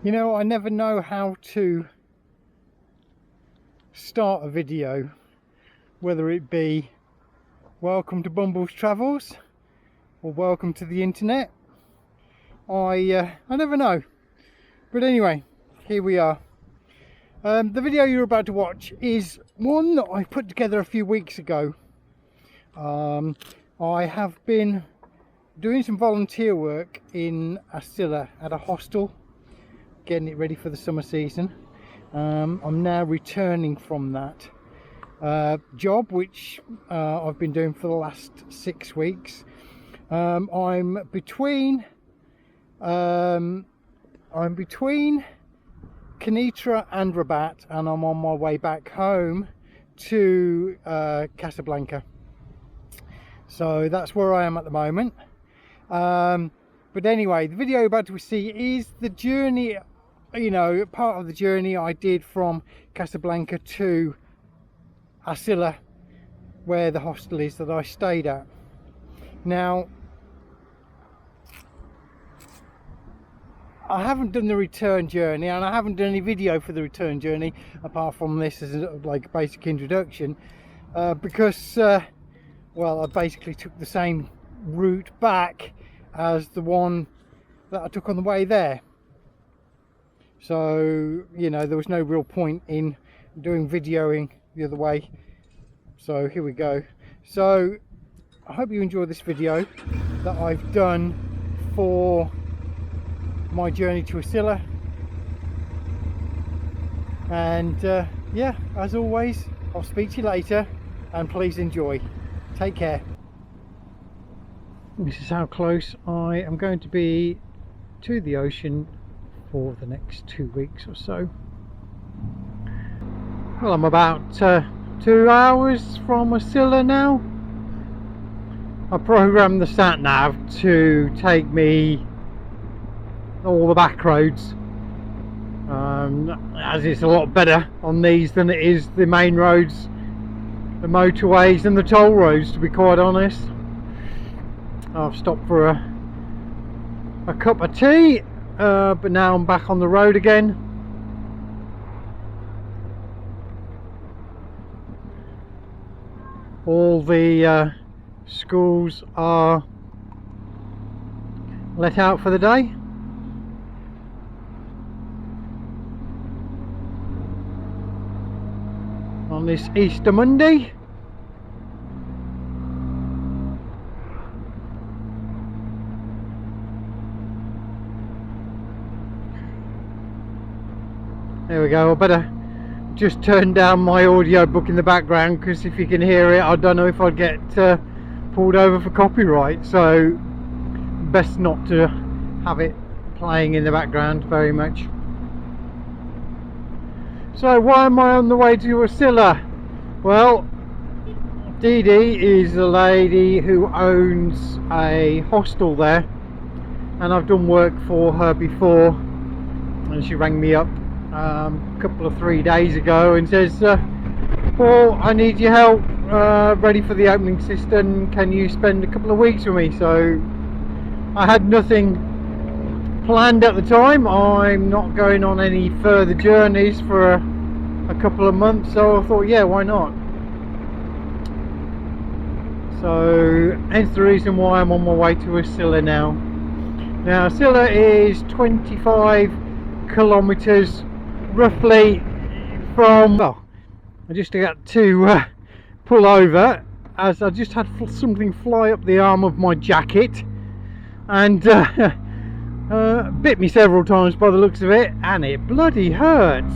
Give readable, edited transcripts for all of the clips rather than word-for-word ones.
You know, I never know how to start a video, whether it be welcome to Bumble's Travels or welcome to the internet. I never know. But anyway, here we are. The video you're about to watch is one that I put together a few weeks ago. I have been doing some volunteer work in Asila at a hostel, getting it ready for the summer season. I'm now returning from that job, which I've been doing for the last 6 weeks. I'm between Kenitra and Rabat, and I'm on my way back home to Casablanca. So that's where I am at the moment. But anyway, the video you're about to see is the journey, you know, part of the journey I did from Casablanca to Asila, where the hostel is that I stayed at. Now, I haven't done the return journey, and I haven't done any video for the return journey apart from this as a, like, basic introduction, because well, I basically took the same route back as the one that I took on the way there. So, you know, there was no real point in doing videoing the other way. So here we go. So I hope you enjoy this video that I've done for my journey to Asila. And yeah, as always, I'll speak to you later, and please enjoy. Take care. This is how close I am going to be to the ocean for the next 2 weeks or so. Well, I'm about 2 hours from Asila now. I programmed the sat nav to take me all the back roads, as it's a lot better on these than it is the main roads, the motorways and the toll roads, to be quite honest. I've stopped for a cup of tea, but now I'm back on the road again. All the schools are let out for the day. On this Easter Monday. There we go. I better just turn down my audio book in the background, because if you can hear it, I don't know if I'd get pulled over for copyright, so best not to have it playing in the background very much. So why am I on the way to Asila? Well, Dee Dee is a lady who owns a hostel there, and I've done work for her before, and she rang me up a couple of 3 days ago and says, Paul, I need your help, ready for the opening system, can you spend a couple of weeks with me? So I had nothing planned at the time. I'm not going on any further journeys for a couple of months, so I thought, yeah, why not? So hence the reason why I'm on my way to Asila now. Now Asila is 25 kilometers roughly from, well, I just got to pull over as I just had something fly up the arm of my jacket, and bit me several times by the looks of it, and it bloody hurts.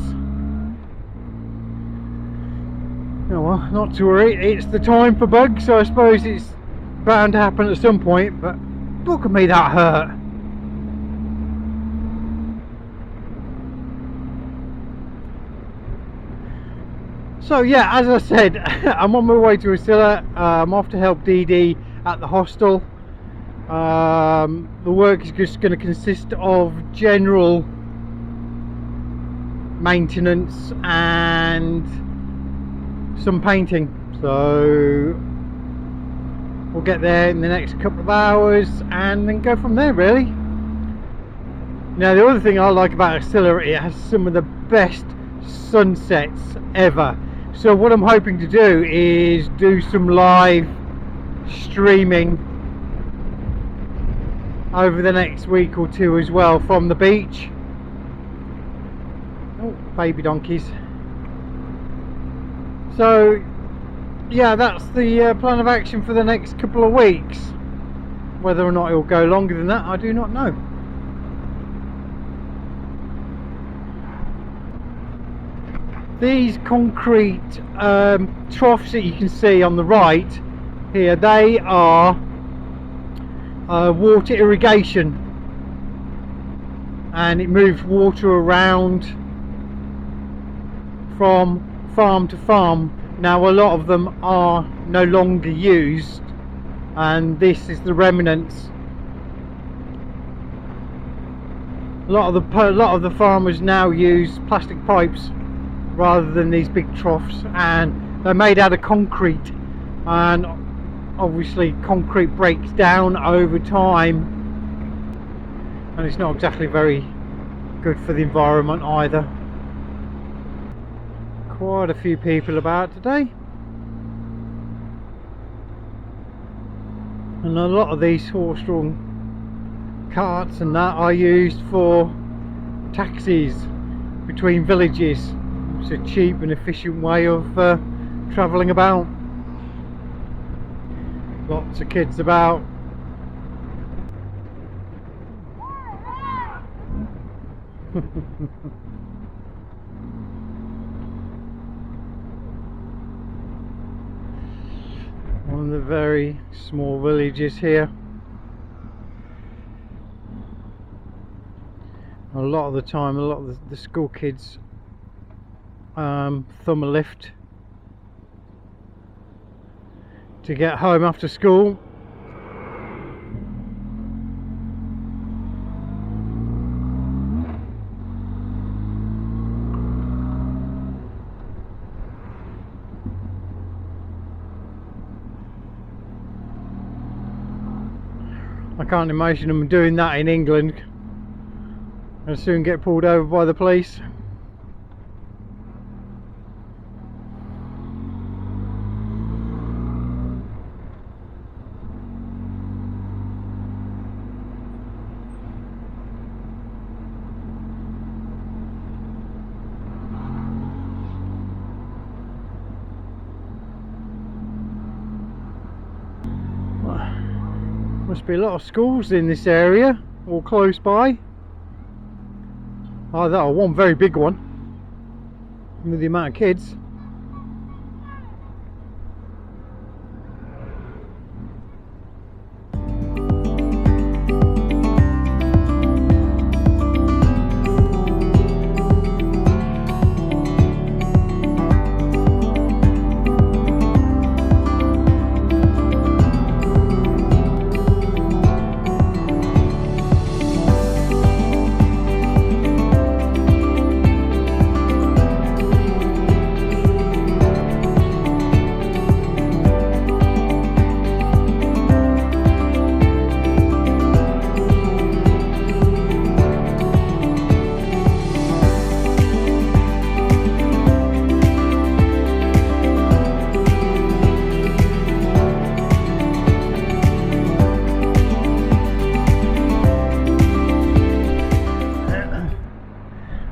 Oh well, not to worry, it's the time for bugs, so I suppose it's bound to happen at some point, but look at me, that hurt. So yeah, as I said, I'm on my way to Asila. I'm off to help Dee Dee at the hostel. The work is just going to consist of general maintenance and some painting. So we'll get there in the next couple of hours and then go from there, really. Now the other thing I like about Asilla, it has some of the best sunsets ever. So what I'm hoping to do is do some live streaming over the next week or two as well from the beach. Oh, baby donkeys. So yeah, that's the plan of action for the next couple of weeks. Whether or not it will go longer than that, I do not know. These concrete troughs that you can see on the right here, they are water irrigation, and it moves water around from farm to farm. Now a lot of them are no longer used, and this is the remnants. A lot of the farmers now use plastic pipes rather than these big troughs, and they're made out of concrete, and obviously concrete breaks down over time, and it's not exactly very good for the environment either. Quite a few people about today, and a lot of these horse-drawn carts and that are used for taxis between villages. It's a cheap and efficient way of travelling about. Lots of kids about. One of the very small villages here. A lot of the time, a lot of the school kids thumb a lift to get home after school. I can't imagine them doing that in England. I'll soon get pulled over by the police. Must be a lot of schools in this area or close by. Oh, that one very big one with the amount of kids.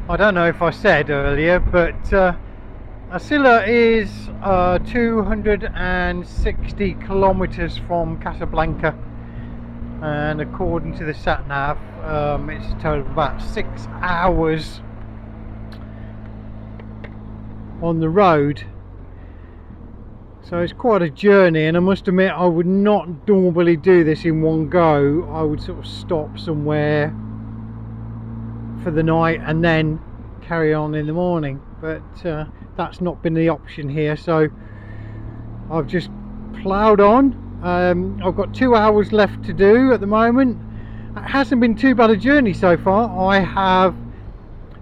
I don't know if I said earlier, but Asilla is 260 kilometers from Casablanca, and according to the sat nav, it's a total of about 6 hours on the road. So it's quite a journey, and I must admit I would not normally do this in one go. I would sort of stop somewhere for the night and then carry on in the morning, but that's not been the option here, so I've just ploughed on. I've got 2 hours left to do at the moment. It hasn't been too bad a journey so far. I have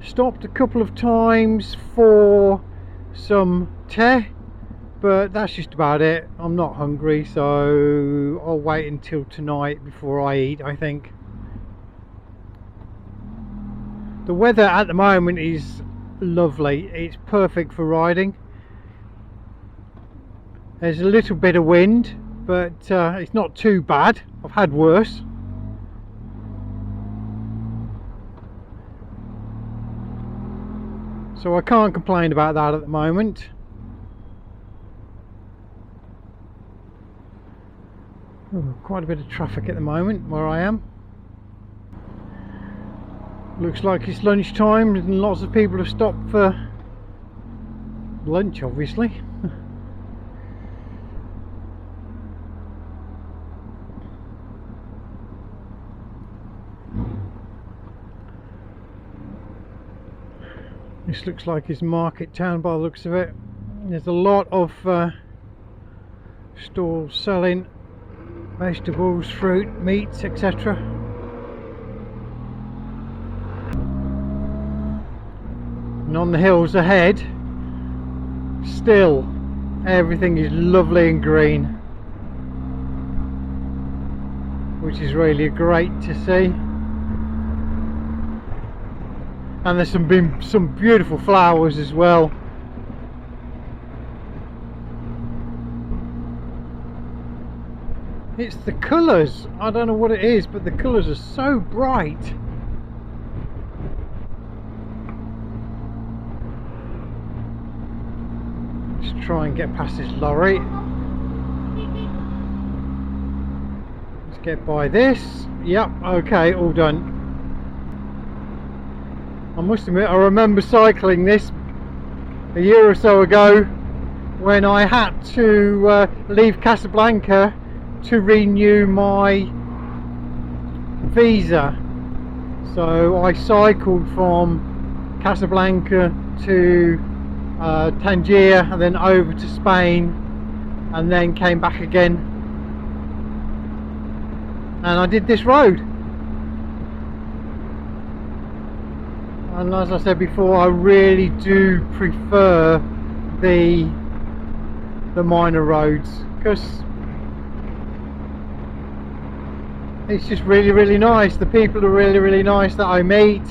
stopped a couple of times for some tea, but that's just about it. I'm not hungry, so I'll wait until tonight before I eat, I think. The weather at the moment is lovely. It's perfect for riding. There's a little bit of wind, but it's not too bad. I've had worse. So I can't complain about that at the moment. Oh, quite a bit of traffic at the moment where I am. Looks like it's lunchtime and lots of people have stopped for lunch, obviously. This looks like it's market town by the looks of it. There's a lot of stalls selling vegetables, fruit, meats, etc. And on the hills ahead, still everything is lovely and green, which is really great to see. And there's some beautiful flowers as well. It's the colours, I don't know what it is, but the colours are so bright. Let's try and get past this lorry. Let's get by this. Yep, okay, all done. I must admit, I remember cycling this a year or so ago when I had to leave Casablanca to renew my visa. So I cycled from Casablanca to Tangier and then over to Spain and then came back again, and I did this road. And as I said before, I really do prefer the minor roads because it's just really nice. The people are really nice that I meet.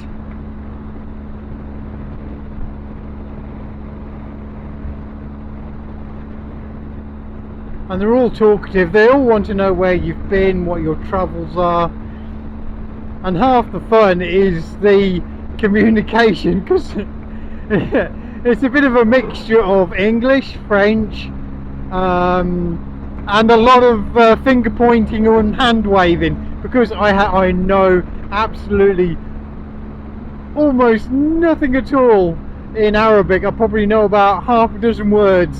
And they're all talkative. They all want to know where you've been, what your travels are, and half the fun is the communication, because it's a bit of a mixture of English, French, and a lot of finger pointing and hand waving, because I know absolutely almost nothing at all in Arabic. I probably know about half a dozen words,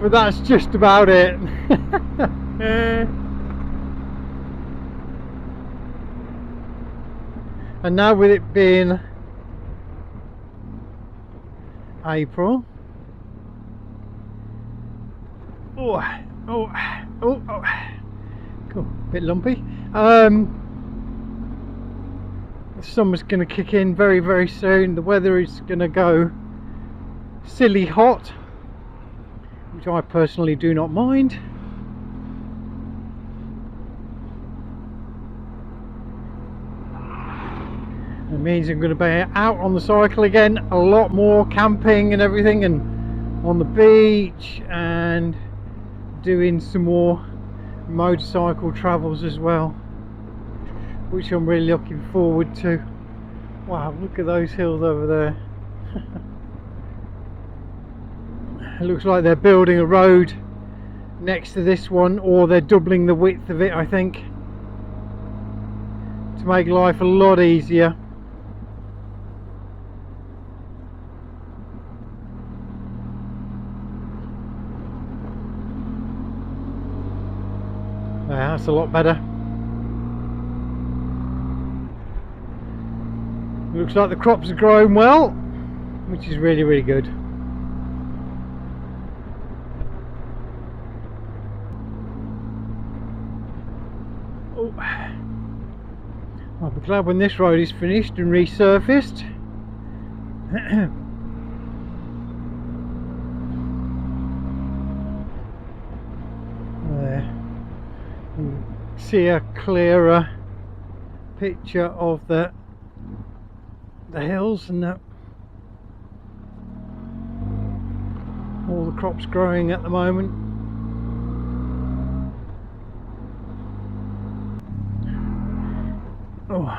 but that's just about it. And now with it being April, oh, cool, bit lumpy. The summer's going to kick in very soon. The weather is going to go silly hot, which I personally do not mind. It means I'm going to be out on the cycle again, a lot more camping and everything, and on the beach, and doing some more motorcycle travels as well, which I'm really looking forward to. Wow, look at those hills over there. It looks like they're building a road next to this one, or they're doubling the width of it, I think, to make life a lot easier. Yeah, that's a lot better. Looks like the crops are growing well, which is really good. Oh, I'll be glad when this road is finished and resurfaced. There, you see a clearer picture of the the hills and all the crops growing at the moment. Oh,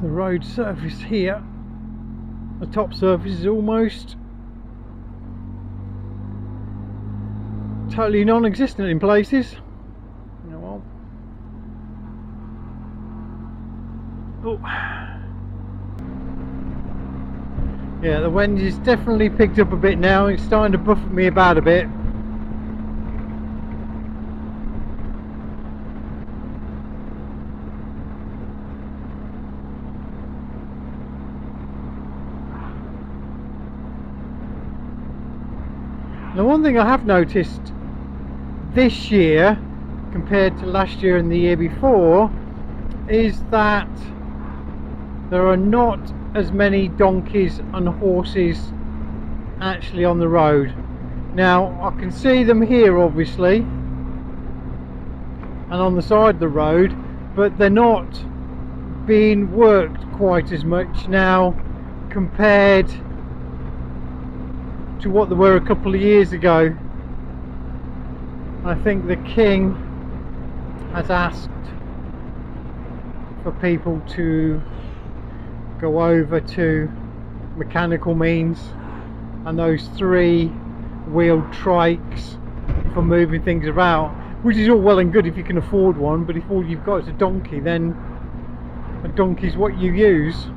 the road surface here, the top surface is almost totally non-existent in places. Oh, well. Oh. Yeah, the wind is definitely picked up a bit now. It's starting to buffet me about a bit. Now, one thing I have noticed this year compared to last year and the year before is that there are not as many donkeys and horses actually on the road. Now, I can see them here obviously and on the side of the road, but they're not being worked quite as much now compared to what they were a couple of years ago. I think the king has asked for people to go over to mechanical means and those 3-wheeled trikes for moving things about, which is all well and good if you can afford one, but if all you've got is a donkey, then a donkey's what you use.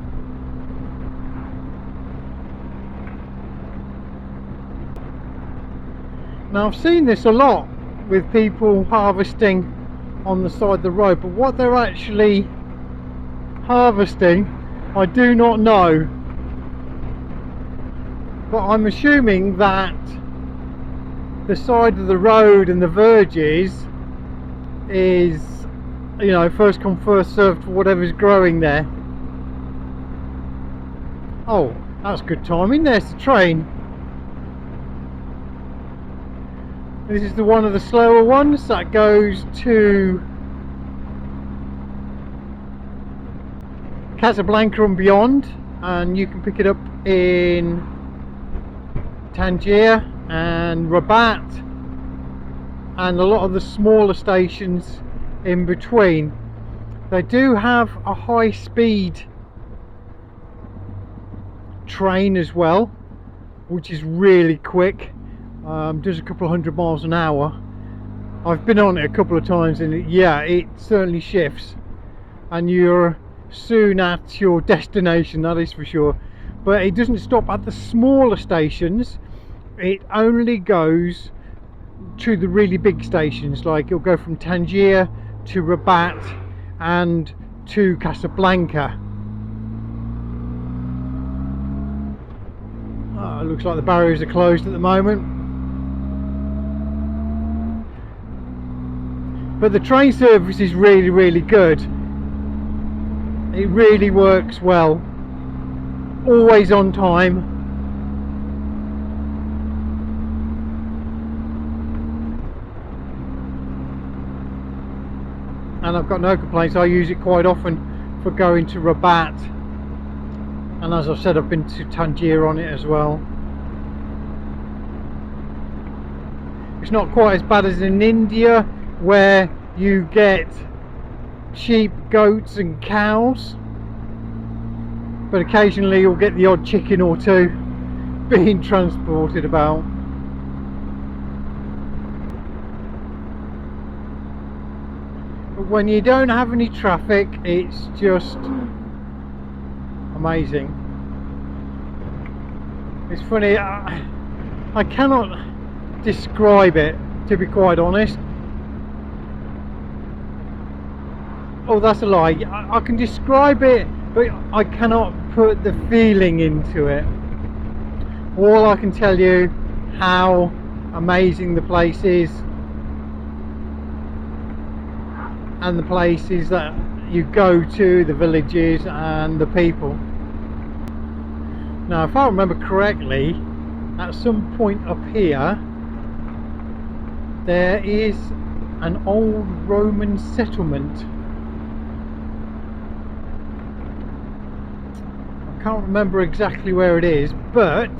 Now, I've seen this a lot with people harvesting on the side of the road, but what they're actually harvesting I do not know, but I'm assuming that the side of the road and the verges is, you know, first come first served for whatever's growing there. Oh, that's good timing. There's the train. This is one of the slower ones that goes to Casablanca and beyond, and you can pick it up in Tangier and Rabat and a lot of the smaller stations in between. They do have a high speed train as well, which is really quick. Does a couple of 100 miles an hour. I've been on it a couple of times and it certainly shifts, and you're soon at your destination, that is for sure. But it doesn't stop at the smaller stations, it only goes to the really big stations. Like it'll go from Tangier to Rabat and to Casablanca. It looks like the barriers are closed at the moment, but the train service is really good. It really works well, always on time. And I've got no complaints. I use it quite often for going to Rabat, and as I've said, I've been to Tangier on it as well. It's not quite as bad as in India, where you get sheep, goats and cows, but occasionally you'll get the odd chicken or two being transported about. But when you don't have any traffic, it's just amazing. It's funny, I cannot describe it, to be quite honest. Oh, that's a lie. I can describe it, but I cannot put the feeling into it. All I can tell you how amazing the place is, and the places that you go to, the villages and the people. Now, if I remember correctly, at some point up here there is an old Roman settlement. can't remember exactly where it is, but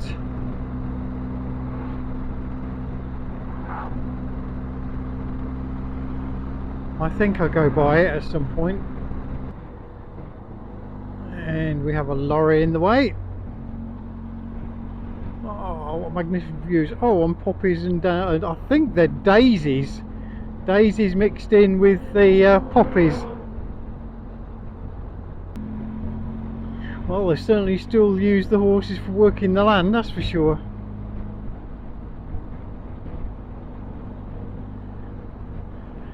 I think I'll go by it at some point. And we have a lorry in the way. Oh, what magnificent views. Oh, and poppies and I think they're daisies. Daisies mixed in with the poppies. Well, they certainly still use the horses for working the land, that's for sure.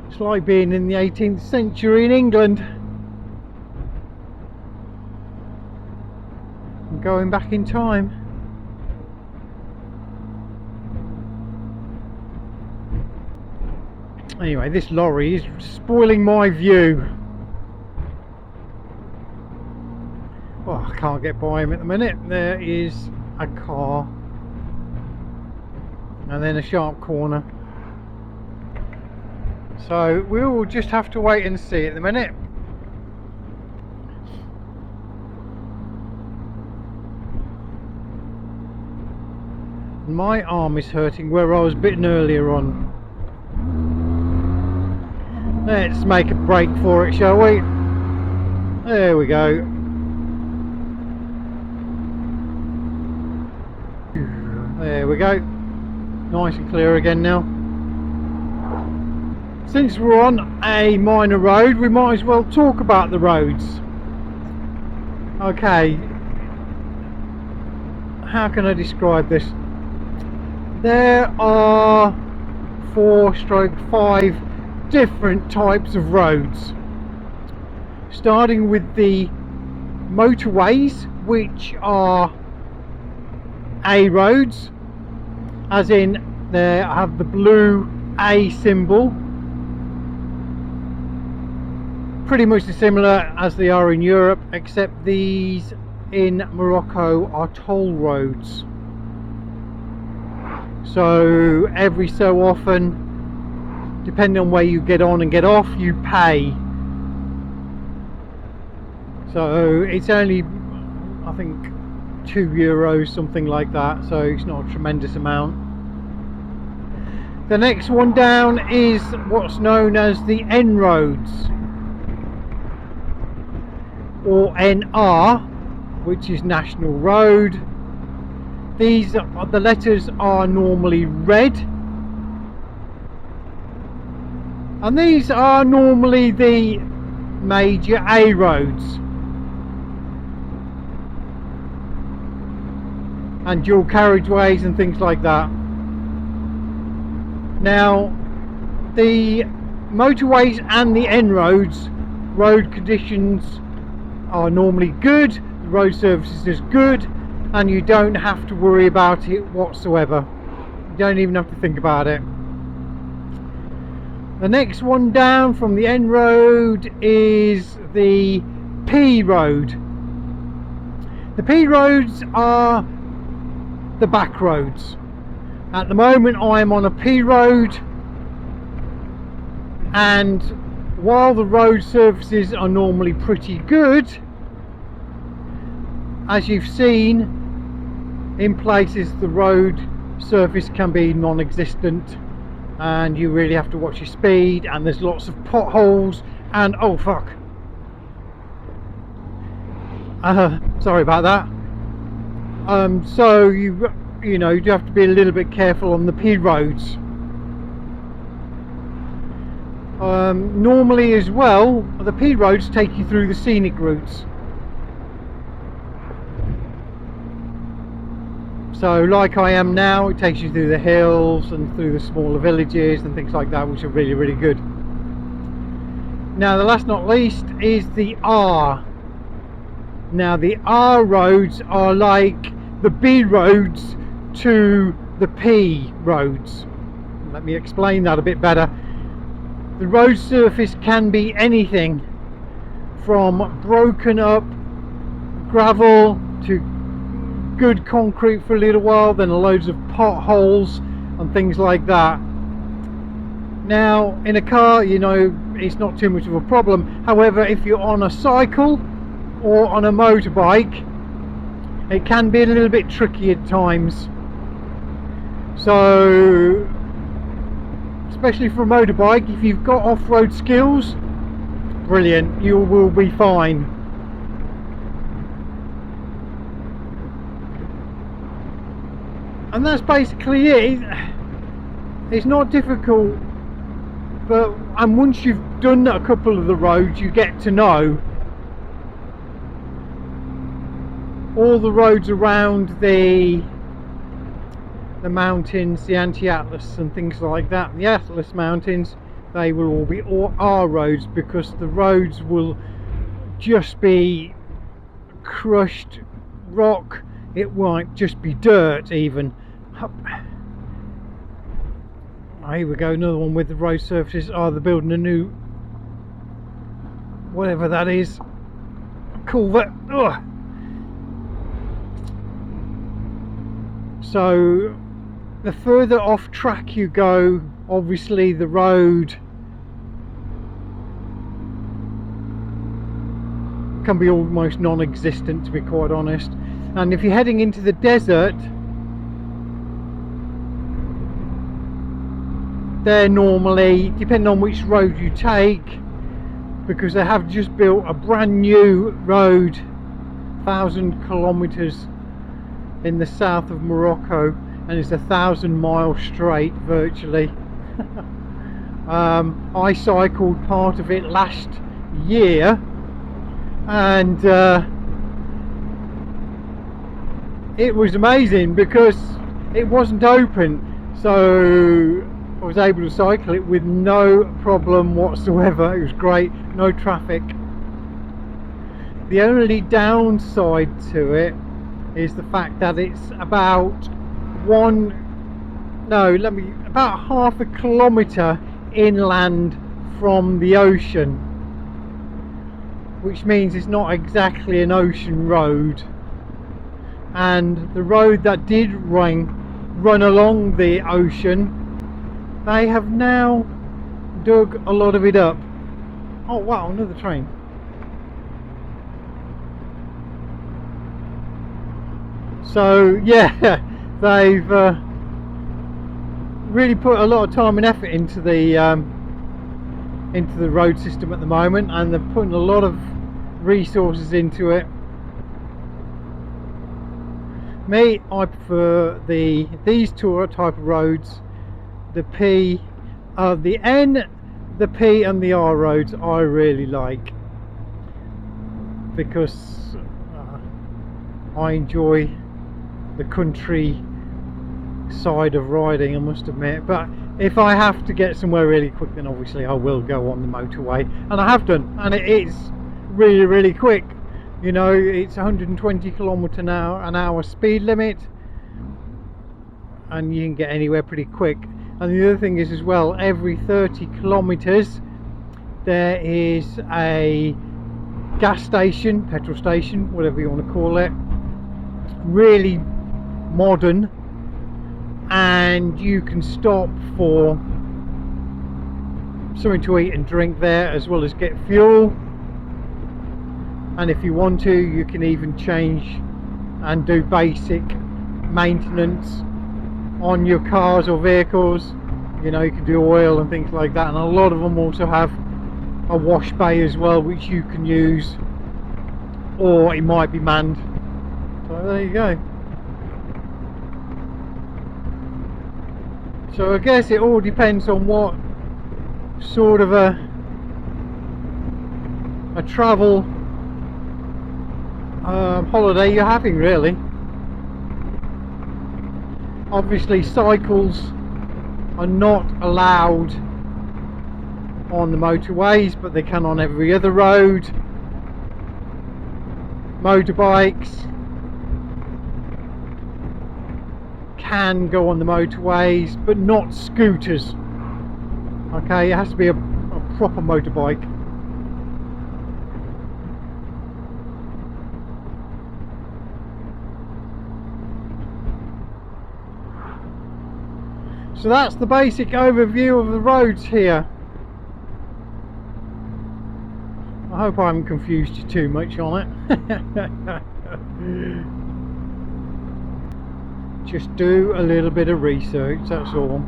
It's like being in the 18th century in England. I'm going back in time. Anyway, this lorry is spoiling my view. Oh, I can't get by him at the minute. There is a car. And then a sharp corner. So we'll just have to wait and see at the minute. My arm is hurting where I was bitten earlier on. Let's make a break for it, shall we? There we go. There we go. Nice and clear again now. Since we're on a minor road, we might as well talk about the roads. Okay. How can I describe this? There are 4/5 different types of roads. Starting with the motorways, which are A roads, as in they have the blue A symbol, pretty much similar as they are in Europe, except these in Morocco are toll roads. So every so often, depending on where you get on and get off, you pay. So it's only, I think, €2, something like that, so it's not a tremendous amount. The next one down is what's known as the N roads, or NR, which is National Road. These are, the letters are normally red, and these are normally the major A roads and dual carriageways and things like that. Now, the motorways and the N roads, road conditions are normally good, the road services is good, and you don't have to worry about it whatsoever. You don't even have to think about it. The next one down from the N road is the P road. The P roads are the back roads. At the moment I am on a P road, and while the road surfaces are normally pretty good, as you've seen, in places the road surface can be non-existent and you really have to watch your speed, and there's lots of potholes and oh fuck, sorry about that. So you know, you do have to be a little bit careful on the P roads. Normally as well, the P roads take you through the scenic routes. So like I am now, it takes you through the hills and through the smaller villages and things like that, which are really, really good. Now the last not least is the R. Now the R roads are like the B roads to the P roads. Let me explain that a bit better. The road surface can be anything from broken up gravel to good concrete for a little while, then loads of potholes and things like that. Now in a car, you know, it's not too much of a problem. However, if you're on a cycle or on a motorbike, it can be a little bit tricky at times. So especially for a motorbike, if you've got off-road skills, brilliant, you will be fine. And that's basically it. It's not difficult, and once you've done a couple of the roads, you get to know all the roads around the mountains, the anti-Atlas and things like that. The Atlas mountains, they will all be our roads, because the roads will just be crushed rock. It won't just be dirt even. Oh, here we go, another one with the road surfaces. Oh, they're building a new, whatever that is, culvert. Ugh. So the further off track you go, obviously the road can be almost non-existent, to be quite honest. And if you're heading into the desert, they're normally, depending on which road you take, because they have just built a brand new road 1,000 kilometers in the south of Morocco, and it's 1,000 miles straight virtually. I cycled part of it last year, and it was amazing because it wasn't open, so I was able to cycle it with no problem whatsoever. It was great, no traffic. The only downside to it is the fact that it's about about half a kilometre inland from the ocean, which means it's not exactly an ocean road. And the road that did run along the ocean, they have now dug a lot of it up. Oh wow, another train. So yeah, they've really put a lot of time and effort into the road system at the moment, and they're putting a lot of resources into it. Me, I prefer these two type of roads, the P, the N, the P and the R roads. I really like, because I enjoy the country side of riding, I must admit. But if I have to get somewhere really quick, then obviously I will go on the motorway, and I have done, and it is really, really quick. You know, it's 120 kilometre an hour speed limit, and you can get anywhere pretty quick. And the other thing is as well, every 30 kilometres there is a gas station, petrol station, whatever you want to call it, really modern, and you can stop for something to eat and drink there, as well as get fuel. And if you want to, you can even change and do basic maintenance on your cars or vehicles. You know, you can do oil and things like that, and a lot of them also have a wash bay as well, which you can use, or it might be manned. So there you go. So I guess it all depends on what sort of a travel holiday you're having, really. Obviously cycles are not allowed on the motorways, but they can on every other road. Motorbikes can go on the motorways, but not scooters. Okay, it has to be a proper motorbike. So that's the basic overview of the roads here. I hope I haven't confused you too much on it. Just do a little bit of research, that's all.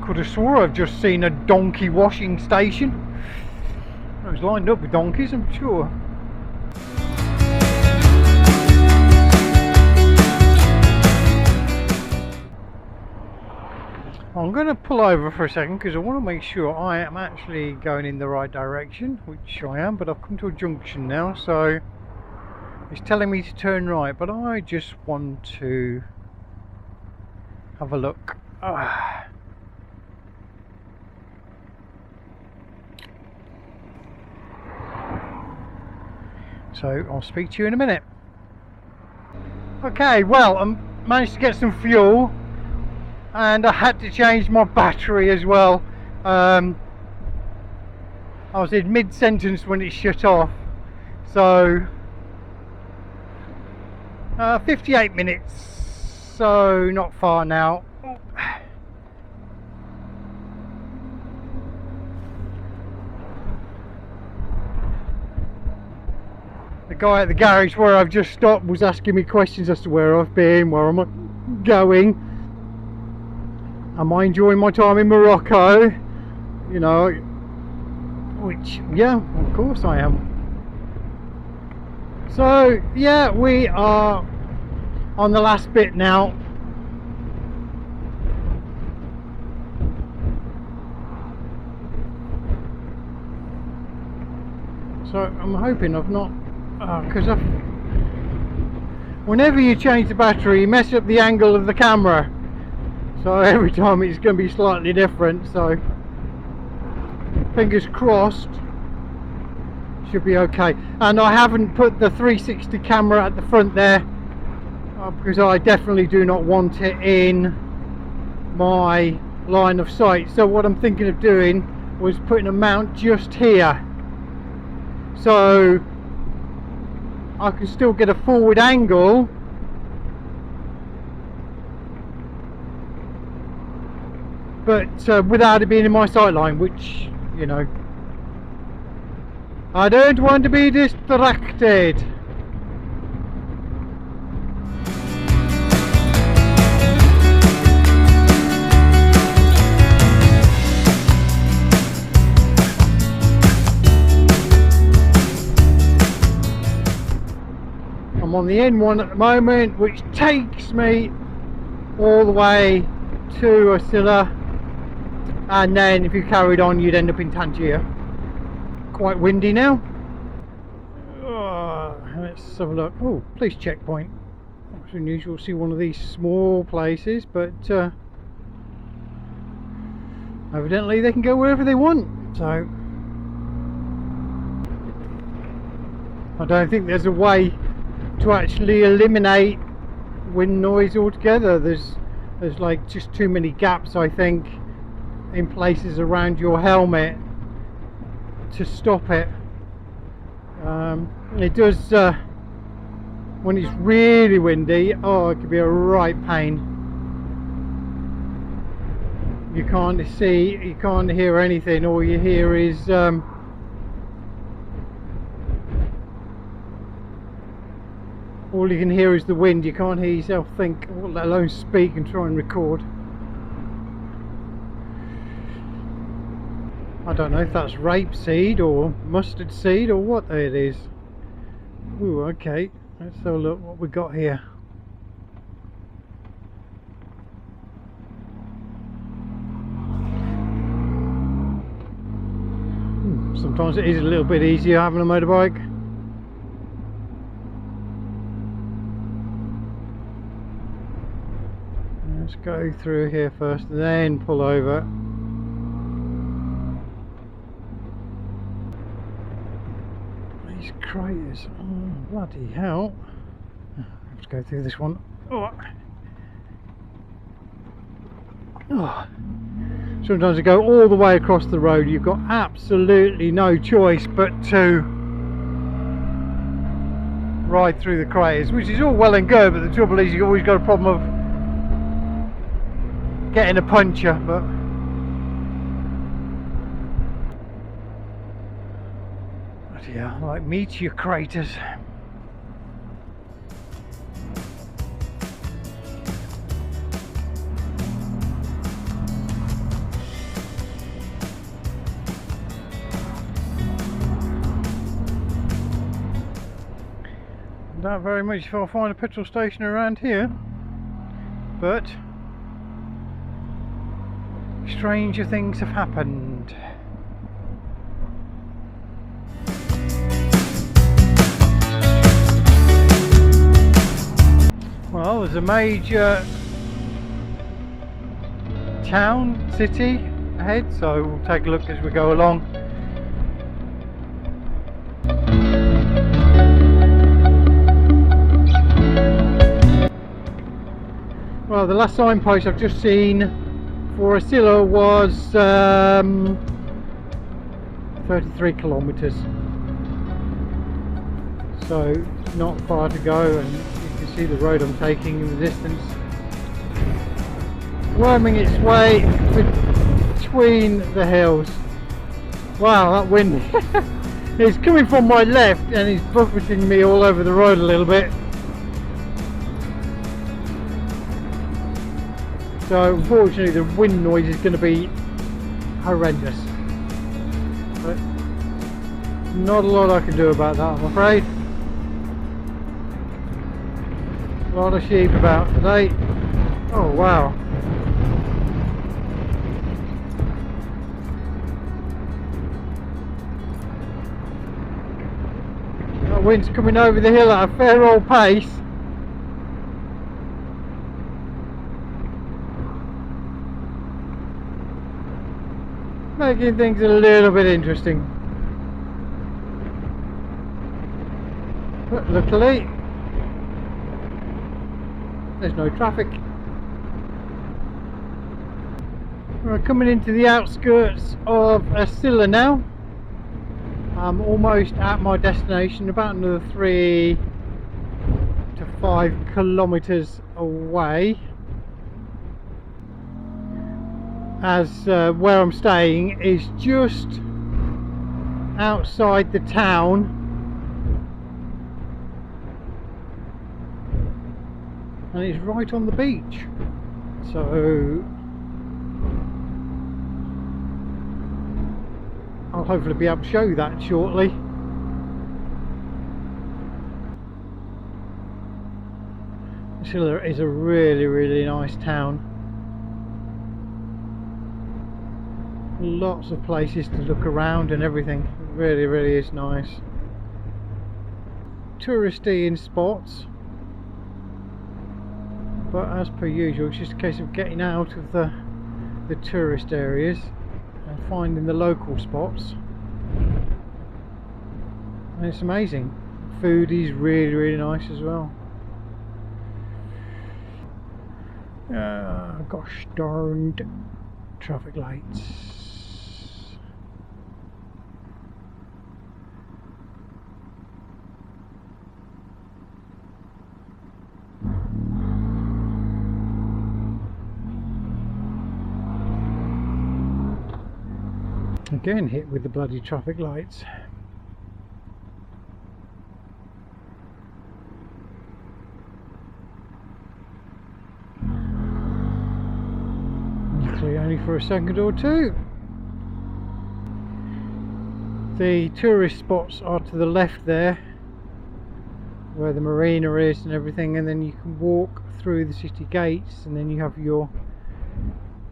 Could have swore I've just seen a donkey washing station. I was lined up with donkeys, I'm sure. I'm going to pull over for a second because I want to make sure I am actually going in the right direction, which I am, but I've come to a junction now, so it's telling me to turn right, but I just want to have a look. So I'll speak to you in a minute. Okay, well, I managed to get some fuel and I had to change my battery as well. I was in mid-sentence when it shut off, so 58 minutes, so not far now. The guy at the garage where I've just stopped was asking me questions as to where I've been, where I'm going. Am I enjoying my time in Morocco? You know, which, yeah, of course I am. So, yeah, we are on the last bit now. So, I'm hoping I've not... because whenever you change the battery you mess up the angle of the camera, so every time it's going to be slightly different, so fingers crossed should be okay. And I haven't put the 360 camera at the front there because I definitely do not want it in my line of sight. So what I'm thinking of doing was putting a mount just here, so I can still get a forward angle, but without it being in my sight line, which, you know, I don't want to be distracted. I'm on the N1 at the moment, which takes me all the way to Asila, and then if you carried on you'd end up in Tangier. Quite windy now. Let's have a look. Oh, police checkpoint. It's unusual to see one of these small places, but evidently they can go wherever they want, so I don't think there's a way to actually eliminate wind noise altogether. There's like just too many gaps, I think, in places around your helmet to stop it. It does when it's really windy. Oh, it can be a right pain. You can't see, you can't hear anything. All you hear is all you can hear is the wind. You can't hear yourself think, let alone speak and try and record. I don't know if that's rapeseed or mustard seed or what it is. Ooh, okay, let's have a look what we got here. Sometimes it is a little bit easier having a motorbike. Let's go through here first, then pull over. These craters, oh, bloody hell. Let's go through this one. Oh. sometimes they go all the way across the road. You've got absolutely no choice but to ride through the craters, which is all well and good, but the trouble is you've always got a problem of getting a puncture. But yeah, like meteor craters. Not very much if I'll find a petrol station around here, but stranger things have happened. Well, there's a major town, city ahead, so we'll take a look as we go along. Well, the last signpost I've just seen for Asila was 33 kilometres, so not far to go, and you can see the road I'm taking in the distance, worming its way between the hills. Wow, that wind is coming from my left and it's buffeting me all over the road a little bit. So unfortunately the wind noise is going to be horrendous, but not a lot I can do about that, I'm afraid. A lot of sheep about today. Oh wow. That wind's coming over the hill at a fair old pace. Making things a little bit interesting, but luckily there's no traffic. We're coming into the outskirts of Asila now. I'm almost at my destination, about another 3 to 5 kilometres away. As where I'm staying is just outside the town, and it's right on the beach, so I'll hopefully be able to show you that shortly. Asila is a really nice town. Lots of places to look around and everything. It really is nice. Touristy in spots, but as per usual it's just a case of getting out of the tourist areas and finding the local spots. And it's amazing. Food is really nice as well. Gosh darned traffic lights. Again hit with the bloody traffic lights. Luckily only for a second or two. The tourist spots are to the left there, where the marina is and everything, and then you can walk through the city gates, and then you have your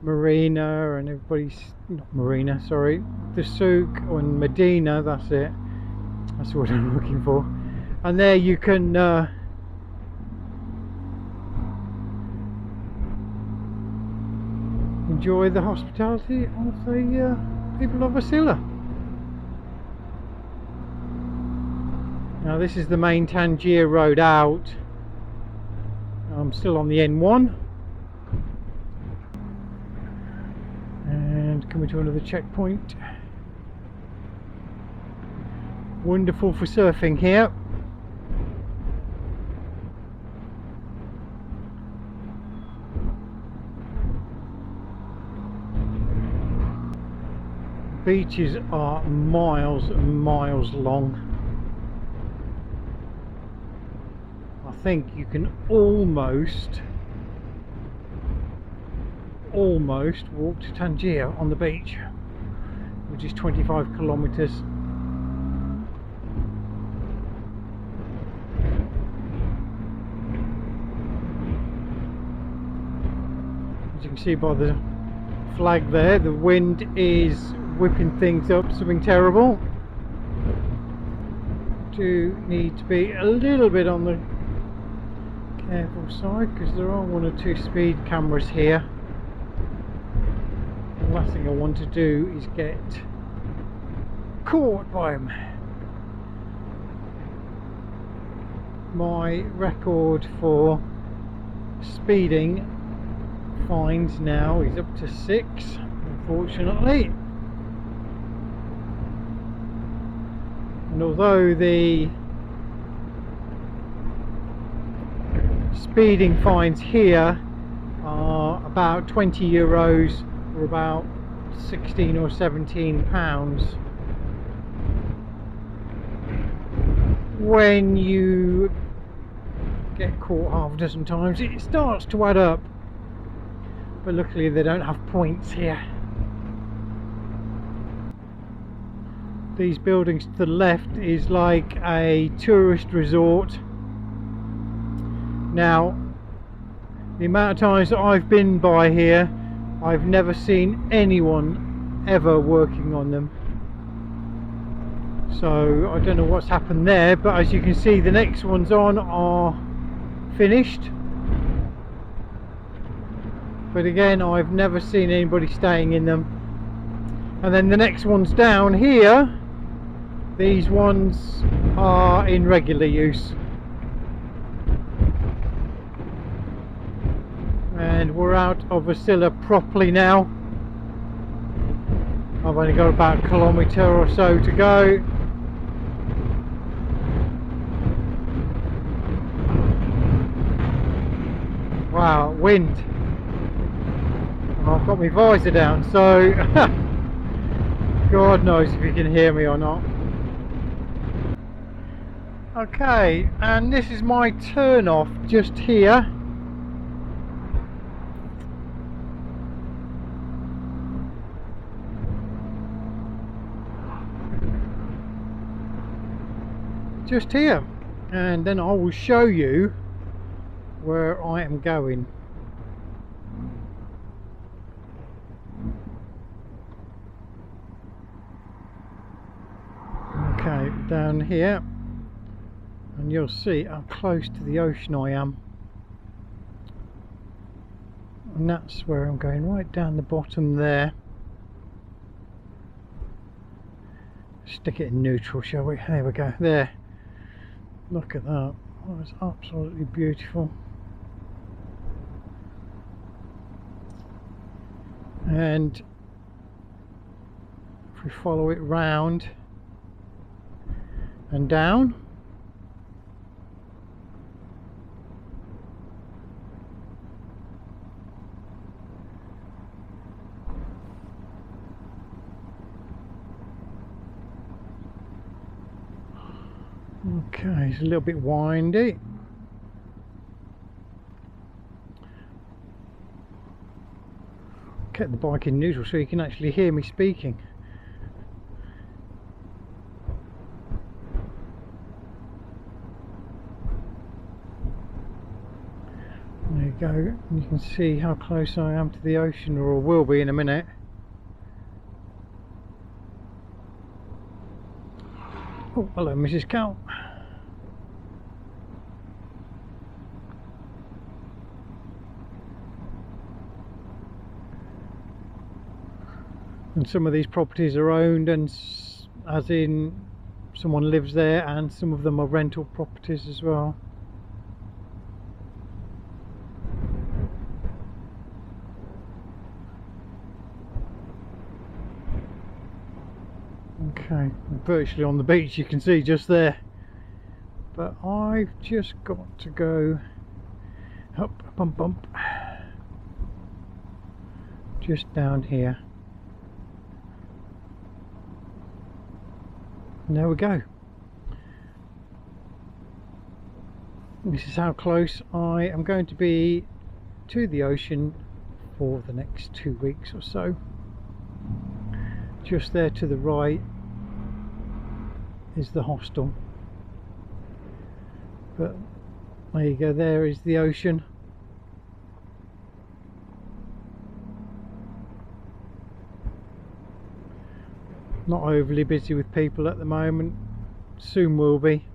marina and everybody's, not marina, sorry, the souk and Medina, that's it, that's what I'm looking for. And there you can enjoy the hospitality of the people of Asila. Now this is the main Tangier road out. I'm still on the N1. coming to another checkpoint. Wonderful for surfing here. Beaches are miles and miles long. I think you can almost walk to Tangier on the beach, which is 25 kilometers. As you can see by the flag there, the wind is whipping things up, something terrible. Do need to be a little bit on the careful side because there are 1 or 2 speed cameras here. The last thing I want to do is get caught by them. My record for speeding fines now is up to 6, unfortunately. And although the speeding fines here are about 20 euros or about 16 or 17 pounds, when you get caught half a dozen times it starts to add up. But luckily they don't have points here. These buildings to the left is like a tourist resort. Now, the amount of times that I've been by here, I've never seen anyone ever working on them. So I don't know what's happened there, but as you can see the next ones on are finished. But again, I've never seen anybody staying in them. And then the next ones down here, these ones are in regular use. And we're out of Vasilla properly now. I've only got about a kilometre or so to go. Wow, wind. I've got my visor down, so God knows if you can hear me or not. Okay, and this is my turn off just here. Just here, and then I will show you where I am going. Okay, down here, and you'll see how close to the ocean I am, and that's where I'm going, right down the bottom there. Stick it in neutral, shall we? There we go, there. Look at that, that was absolutely beautiful. And if we follow it round and down, okay, it's a little bit windy. Kept the bike in neutral so you can actually hear me speaking. There you go, and you can see how close I am to the ocean, or will be in a minute. Oh, hello Mrs. Cow. And some of these properties are owned, and as in someone lives there, and some of them are rental properties as well. Okay, virtually on the beach, you can see just there. But I've just got to go up, bump, bump, just down here. And there we go. This is how close I am going to be to the ocean for the next 2 weeks or so. Just there to the right is the hostel. But there you go, there is the ocean. Not overly busy with people at the moment, soon will be.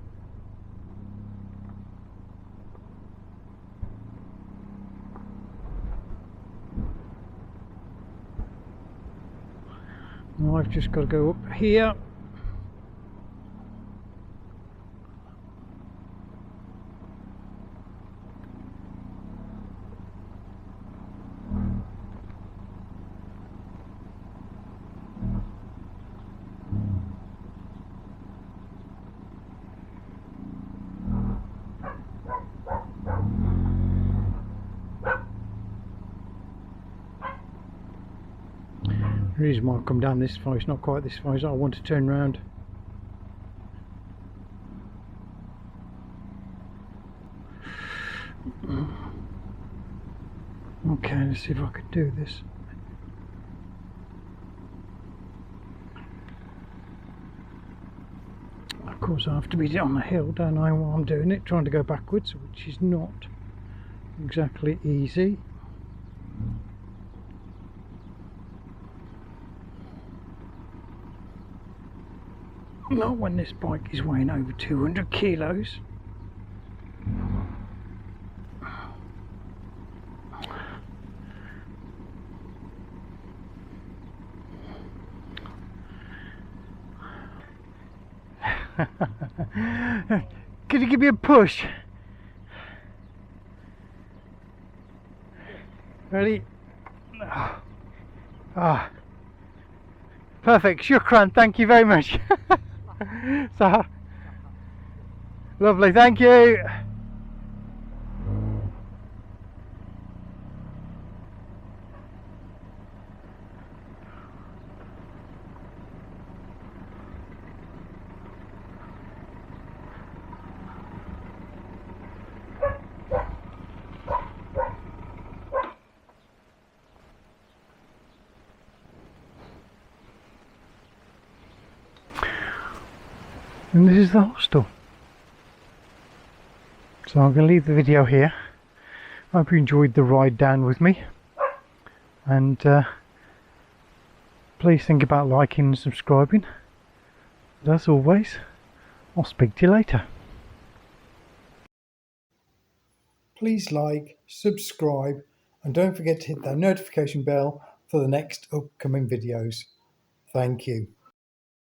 Now I've just got to go up here. The reason why I've come down this far, it's not quite this far, is I want to turn around. Okay, let's see if I can do this. Of course I have to be on the hill, don't I, while I'm doing it, trying to go backwards, which is not exactly easy. Not when this bike is weighing over 200 kilos. Could you give me a push? Ready? Ah, perfect. Shukran, thank you very much. So lovely, thank you. And this is the hostel. So I'm going to leave the video here. I hope you enjoyed the ride down with me. And please think about liking and subscribing. But as always, I'll speak to you later. Please like, subscribe, and don't forget to hit that notification bell for the next upcoming videos. Thank you.